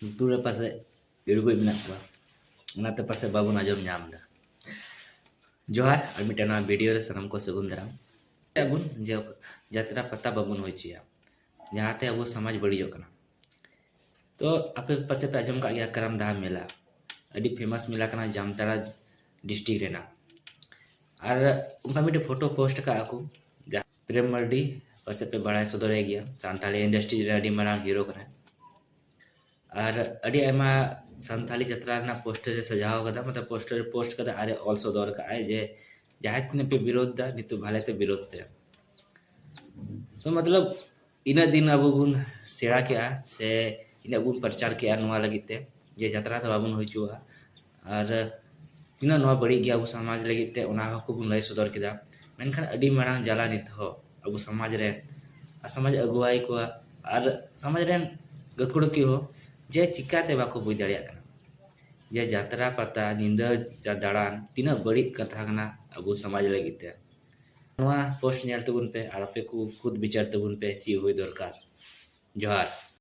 ᱞᱩᱛᱩᱨ ᱨᱮ ᱯᱟᱥᱮᱡ ᱤᱲᱜᱚᱡ ᱢᱮᱱᱟᱜ ᱠᱚᱣᱟ, ᱚᱱᱟᱛᱮ ᱯᱟᱥᱮᱡ ᱵᱟᱵᱚᱱ ᱟᱸᱡᱚᱢ ᱧᱟᱢ ᱮᱫᱟ। ᱡᱚᱦᱟᱨ ᱟᱨ ᱢᱤᱫᱴᱮᱱ ᱱᱚᱣᱟ ᱵᱷᱤᱰᱤᱭᱳ ᱨᱮ ᱥᱟᱱᱟᱢ ᱠᱚ ᱥᱟᱹᱜᱩᱱ ᱫᱟᱨᱟᱢ। ᱟᱵᱚᱱ ᱡᱮ ᱡᱟᱛᱨᱟ ᱯᱟᱛᱟ ᱵᱟᱵᱚᱱ ᱦᱩᱭ ᱦᱚᱪᱚᱭᱟ, ᱡᱟᱦᱟᱸᱛᱮ ᱟᱵᱚ ᱥᱚᱢᱟᱡᱽ ᱵᱟᱹᱲᱤᱡᱚᱜ ᱠᱟᱱᱟ। तो आपे पाचे पे आजम का गया करमदाह मेला अभी फेमस मेला कना जामताड़ा डिस्ट्रिक्ट रेना और उनका मिटे फोटो पोस्ट का आकू जा प्रेम मर्डी पाचे पे बड़ा सदरे गया सांताली इंडस्ट्री रे अडी मारांग हीरो कना और अडी आयमा सांताली जत्रा ना पोस्टर से सजाव कदा मतलब पोस्टर पोस्ट कदा अरे ऑल सदर का आए जे जहां तिने पे विरोध दा नितु भाले ते विरोध ते तो मतलब इन दिन अब बुन सेड़ा के से इन बुन प्रचार के नवा लगिते जे यात्रा तो बाबुन होइचुआ और तीना नवा बड़ी गया अब समाज लगिते ओना हको बुन लय सदर केदा मेनखान अडी मारांग जाला नित हो अब समाज रे समाज अगुवाई को और समाज रे गकुड़ की हो जे चिकाते बाको बुझ दाड़िया कना जे यात्रा पता निंदा जा दाड़ान तीना बड़ी कथा कना अब समाज लगिते नवा पोस्ट नेल तबुन पे और आपे को खुद विचार तबुन पे ची हुई दरकार। जोहार।